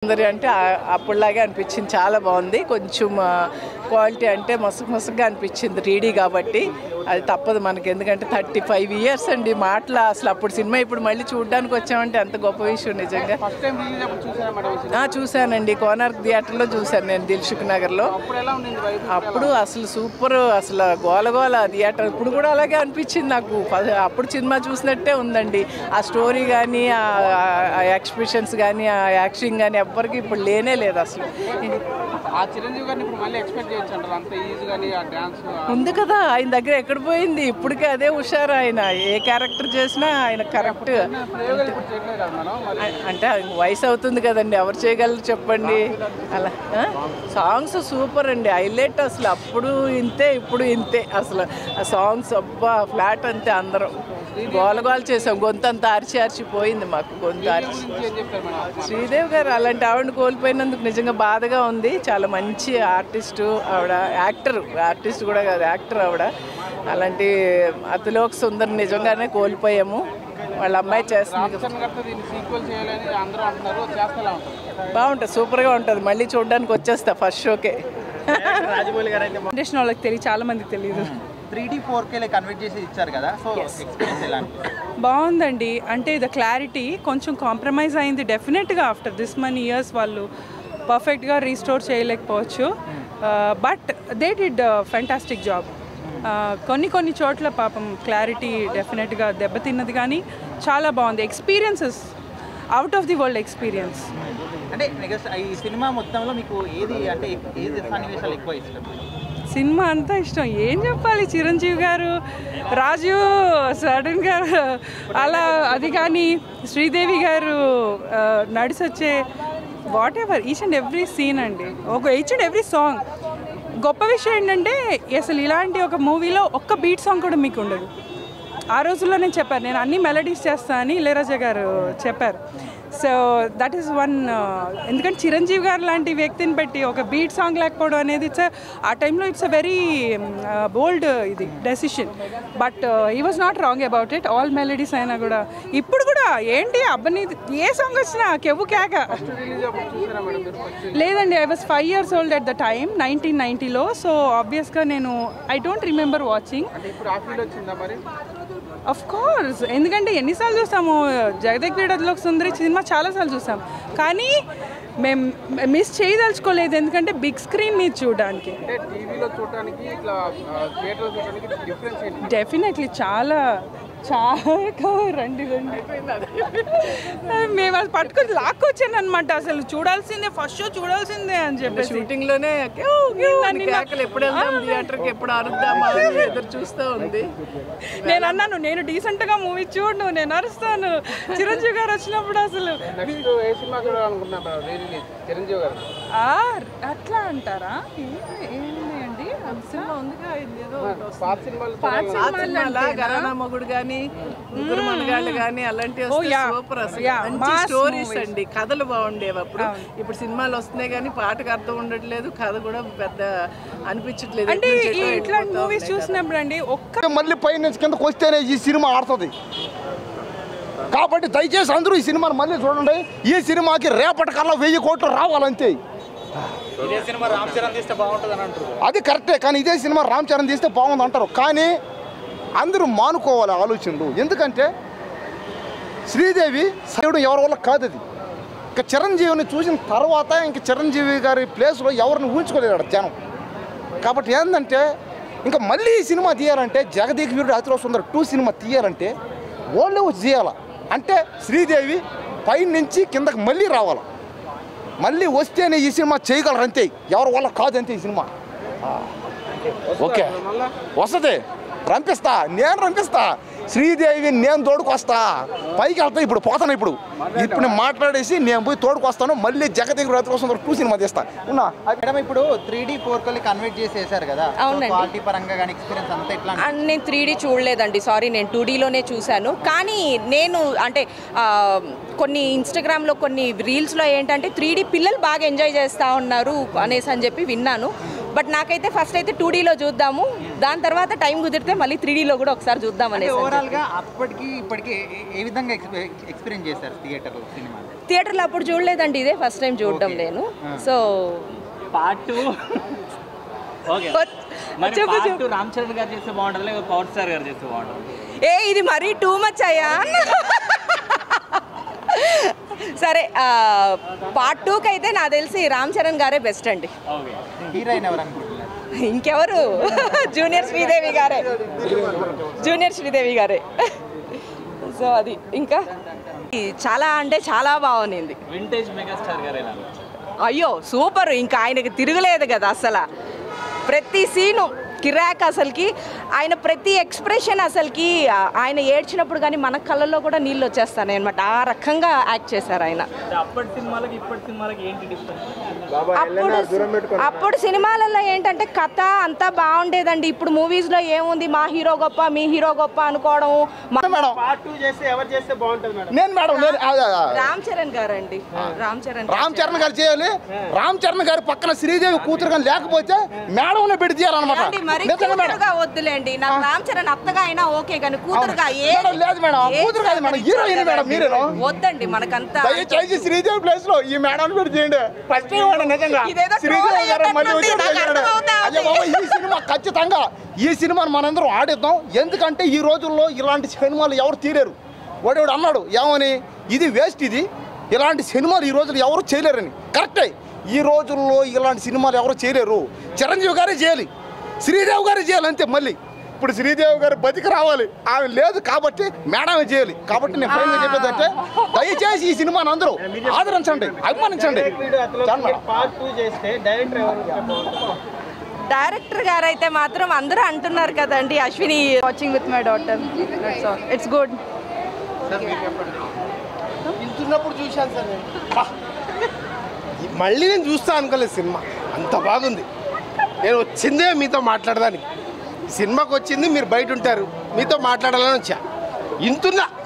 అంటే అప్పుడులాగే అనిపించింది, చాలా బాగుంది. కొంచెం క్వాలిటీ అంటే మసుగా అనిపించింది 3D కాబట్టి. అది తప్పదు మనకి, ఎందుకంటే 35 years అండి మాటలు. అసలు అప్పుడు సినిమా ఇప్పుడు మళ్ళీ చూడడానికి వచ్చామంటే ఎంత గొప్ప విషయం నిజంగా. చూశానండి, కోనార్క్ థియేటర్లో చూశాను నేను, దిల్సుఖ్ నగర్లో. అప్పుడు అసలు సూపర్, అసలు గోలగోల థియేటర్. ఇప్పుడు కూడా అలాగే అనిపించింది నాకు. అప్పుడు సినిమా చూసినట్టే ఉందండి. ఆ స్టోరీ కానీ, ఆ ఎక్స్ప్రెషన్స్ కానీ, ఆ యాక్షన్ కానీ ఎవ్వరికి ఇప్పుడు లేనే లేదు అసలు. ఉంది కదా ఆయన దగ్గర, ఎక్కడ పోయింది ఇప్పటికే అదే హుషారు. ఆయన ఏ క్యారెక్టర్ చేసినా ఆయన కరెక్ట్. అంటే వయసు అవుతుంది కదండి, ఎవరు చేయగలరు చెప్పండి. అలా సాంగ్స్ సూపర్ అండి, హైలైట్ అసలు. అప్పుడు ఇంతే ఇప్పుడు ఇంతే అసలు. ఆ సాంగ్స్ అబ్బా ఫ్లాట్ అంతే. అందరం గోలగోలు చేసాం, గొంతంతా ఆర్చిపోయింది మాకు, గొంతు ఆర్చి. శ్రీదేవి గారు అలాంటి ఆవిడని కోల్పోయినందుకు నిజంగా బాధగా ఉంది. చాలా మంచి ఆర్టిస్టు ఆవిడ, ఆర్టిస్ట్ కూడా కాదు, యాక్టర్ ఆవిడ. అలాంటి అతిలోక సుందర్ నిజంగానే కోల్పోయాము. వాళ్ళ అమ్మాయి చేస్తుంది, బాగుంటుంది, సూపర్గా ఉంటుంది. మళ్ళీ చూడడానికి వచ్చేస్తా ఫస్ట్ షోకే. వాళ్ళకి తెలియదు, చాలా మందికి తెలియదు. 3D 4K కన్వర్ట్ చేసి ఇచ్చారు కదా, సో ఎక్స్పీరియన్స్ ఎలా అనిపిస్తుంది? బాగుందండి. అంటే ద క్లారిటీ కొంచెం కాంప్రమైజ్ అయింది డెఫినెట్గా. ఆఫ్టర్ దిస్ మనీ ఇయర్స్ వాళ్ళు పర్ఫెక్ట్గా రీస్టోర్ చేయలేకపోవచ్చు, but they did fantastic job. కొన్ని చోట్ల పాపం క్లారిటీ డెఫినెట్గా దెబ్బతిన్నది, కానీ చాలా బాగుంది. Experiences out of the world experience. అంటే ఈ సినిమా మొత్తంలో మీకు ఏది సన్నివేశాలు ఎక్కువ ఇష్టం? సినిమా అంతా ఇష్టం, ఏం చెప్పాలి. చిరంజీవి గారు, రాజు సడన్ గారు అలా, అది కానీ శ్రీదేవి గారు నడిచొచ్చే whatever, each and every scene అండి, ఈచ్ అండ్ ఎవ్రీ సాంగ్. గొప్ప విషయం ఏంటంటే అసలు ఇలాంటి ఒక మూవీలో ఒక్క బీట్ సాంగ్ కూడా మీకు ఉండదు. ఆ రోజుల్లో నేను చెప్పాను, నేను అన్ని మెలడీస్ చేస్తాను అని ఇళయరాజా గారు చెప్పారు. So that is one. ఎందుకంటే చిరంజీవి గారు లాంటి వ్యక్తిని పెట్టి ఒక బీట్ సాంగ్ లేకపోవడం అనేది ఆ టైంలో ఇట్స్ అ వెరీ బోల్డ్ ఇది decision. But he was not wrong about it. All melodies అయినా కూడా ఇప్పుడు కూడా ఏంటి అబ్బని ఏ సాంగ్ వచ్చినా కెవ్వు కేక. లేదండి, I was 5 years old at the time, 1990లో. సో ఆబ్వియస్గా నేను I don't remember watching. Of course, ఎందుకంటే ఎన్నిసార్లు చూసాము జగదేక్ వీరుడతిలోక సుందరి సినిమా, చాలాసార్లు చూసాం. కానీ మేము మిస్ చేయదలుచుకోలేదు, ఎందుకంటే బిగ్ స్క్రీన్ మీద చూడడానికి. డెఫినెట్లీ చాలా రండి మేము అది పట్టుకొని లాక్కొచ్చాను అనమాట. అసలు చూడాల్సిందే, ఫస్ట్ షో చూడాల్సిందే అని చెప్పి షూటింగ్లోనే ఎప్పుడు అరుద్దామా ఎదురు చూస్తూ ఉంది. నేను అన్నాను, నేను డీసెంట్గా మూవీ చూడు, నేను అరుస్తాను. చిరంజీవి గారు వచ్చినప్పుడు అసలు అట్లా అంటారా? ఏంటి సినిమా ఉందిగా, మొగుడు కానీ, ముగ్గురు మనగాళ్ళు కానీ, అలాంటి సూపర్. అసలు మంచి స్టోరీస్ అండి, కథలు బాగుండేవి అప్పుడు. ఇప్పుడు సినిమాలు వస్తున్నాయి కానీ పాటకు అర్థం ఉండట్లేదు, కథ కూడా పెద్ద అనిపించట్లేదు. అంటే ఇట్లాంటి మూవీస్ చూసినప్పుడు అండి మళ్ళీ పై నుంచి కిందకు వస్తేనే ఈ సినిమా ఆడుతుంది. కాబట్టి దయచేసి అందరూ ఈ సినిమాను మళ్ళీ చూడండి. ఈ సినిమాకి రేపటి కల్లా 1000 కోట్లు రావాలంతే. అది కరెక్టే, కానీ ఇదే సినిమా రామ్ చరణ్ తీస్తే బాగుంది అంటారు. కానీ అందరూ మానుకోవాలి ఆలోచనలు. ఎందుకంటే శ్రీదేవి చేయడం ఎవరి వల్ల కాదు. అది ఇంకా చిరంజీవిని చూసిన తర్వాత ఇంకా చిరంజీవి గారి ప్లేస్లో ఎవరిని ఊహించుకోలేడు జనం. కాబట్టి ఏంటంటే ఇంకా మళ్ళీ ఈ సినిమా తీయాలంటే, జగదేక్ వీరుడు అతిలోక సుందరి 2 సినిమా తీయాలంటే వాళ్ళే వచ్చి చేయాలి. అంటే శ్రీదేవి పై నుంచి కిందకి మళ్ళీ రావాలి. మళ్ళీ వస్తేనే ఈ సినిమా చేయగలరు అంతే, ఎవరి వల్ల కాదంతే ఈ సినిమా. ఓకే వస్తుంది, నేను రంపిస్తా శ్రీదేవి, నేను తోడుకొస్తా. పైకి వెళ్తా, ఇప్పుడు పోతాను. ఇప్పుడు నేను మాట్లాడేసి నేను పోయి తోడుకొస్తాను. మళ్ళీ జగదేక్ వీరుడు కోసం 2 సినిమా తీస్తా ఉన్నా. మేడం ఇప్పుడు 3D 4K కన్వర్ట్ చేసేసారు కదా, క్వాలిటీ పరంగా కానీ ఎక్స్పీరియన్స్ అంతా ఎట్లా? నేను 3D చూడలేదండి, సారీ, నేను 2Dలోనే చూశాను. కానీ నేను అంటే కొన్ని ఇన్స్టాగ్రామ్లో కొన్ని రీల్స్లో ఏంటంటే 3D పిల్లలు బాగా ఎంజాయ్ చేస్తూ ఉన్నారు అనేసి అని చెప్పి విన్నాను. బట్ నాకైతే ఫస్ట్ అయితే 2Dలో చూద్దాము, దాని తర్వాత టైం కుదిరితే మళ్ళీ 3Dలో కూడా ఒకసారి చూద్దాం అనేసి. ఓవరాల్గా అప్పటికి ఇప్పటికి ఏ విధంగా ఎక్స్పీరియన్స్ చేశారు థియేటర్లో సినిమా? థియేటర్లో అప్పుడు చూడలేదండి, ఇదే ఫస్ట్ టైం చూడడం నేను. So part 2 okay. మరి పార్ట్ 2 రామ్ చరణ్ గారు చేస్తే బాగుంటుంది లేక పవర్ స్టార్ గారు చేస్తే బాగుంటుంది? ఇది మరీ టూ మచ్ అయ్యా. సరే, పార్ట్ 2కి అయితే నాకు తెలిసి రామ్ చరణ్ గారే బెస్ట్ అండి. ఓకే. హీరోయిన్ ఎవరు అనుకుంటున్నారు? ఇంకెవరు, జూనియర్ శ్రీదేవి గారే. సో అది ఇంకా చాలా అంటే చాలా బాగుంది. వింటేజ్ మెగాస్టార్ గారు ఎలా? అయ్యో సూపర్, ఇంకా ఆయనకి తిరగలేదు కదా అసలు. ప్రతి సీను కిరాక్ అసలుకి, ఆయన ప్రతి ఎక్స్ప్రెషన్ అసలుకి, ఆయన ఏడ్చినప్పుడు కానీ మన కళ్ళల్లో కూడా నీళ్ళు వచ్చేస్తాయి అనమాట. ఆ రకంగా యాక్ట్ చేశారు ఆయన. అప్పటి సినిమాలకి ఇప్పటి సినిమాలకి ఏంటి డిఫరెన్స్? అప్పుడు సినిమాలలో ఏంటంటే కథ అంతా బాగుండేదండి. ఇప్పుడు మూవీస్లో ఏముంది, మా హీరో గొప్ప మీ హీరో గొప్ప అనుకోవడం. పార్ట్ 2 చేస్తే ఎవరు చేస్తే బాగుంటుంది మేడం? నేను మేడం రామ్ చరణ్ గారు అండి. రామ్ చరణ్ గారు చేయాలి. రామ్ చరణ్ గారి పక్కన శ్రీదేవి కూతురు కానీ లేకపోతే మేడం పెట్టి తీయాలన్నమాట. వద్దులేండి, నాకు రామ్ చరణ్ అత్తగా అయినా ఓకే కానీ కూతురుగా లేదు మేడం, కూతురు కాదు మేడం, హీరోయిన్ మేడం. మీరు వద్దండి, మనకంతా దయచేసి శ్రీదేవి ప్లేస్ లో ఈ మేడం పెట్టి చేయండి. ఫస్ట్ నిజంగా శ్రీదేవి గారు మళ్ళీ ఈ సినిమా ఖచ్చితంగా ఈ సినిమాను మనందరం ఆడిద్దాం. ఎందుకంటే ఈ రోజుల్లో ఇలాంటి సినిమాలు ఎవరు తీరారు. వాడు అన్నాడు ఏమని, ఇది వేస్ట్, ఇది ఇలాంటి సినిమాలు ఈ రోజులు ఎవరు చేయలేరని. కరెక్టే, ఈ రోజుల్లో ఇలాంటి సినిమాలు ఎవరు చేయలేరు. చిరంజీవి గారే చేయాలి, శ్రీదేవి గారే చేయాలి అంతే. మళ్ళీ ఇప్పుడు శ్రీదేవి గారు బతికి రావాలి, ఆమె లేదు కాబట్టి మేడమే చేయాలి. కాబట్టి నేను ఫైనల్గా చెప్పేదంటే దయచేసి ఈ సినిమాని అందరూ ఆదరించండి, అభిమానించండి. డైరెక్టర్ గారు అయితే మాత్రం అందరూ అంటున్నారు కదండి, Ashwini watching with my daughter, it's good. ఇంటున్నప్పుడు చూశాను సార్ నేను, మళ్ళీ నేను చూస్తా అనుకోలేదు. సినిమా అంత బాగుంది. నేను వచ్చిందే మీతో మాట్లాడడానికి. సినిమాకి వచ్చింది మీరు బయట ఉంటారు, మీతో మాట్లాడాలని వచ్చా. ఇంతున్నప్పుడు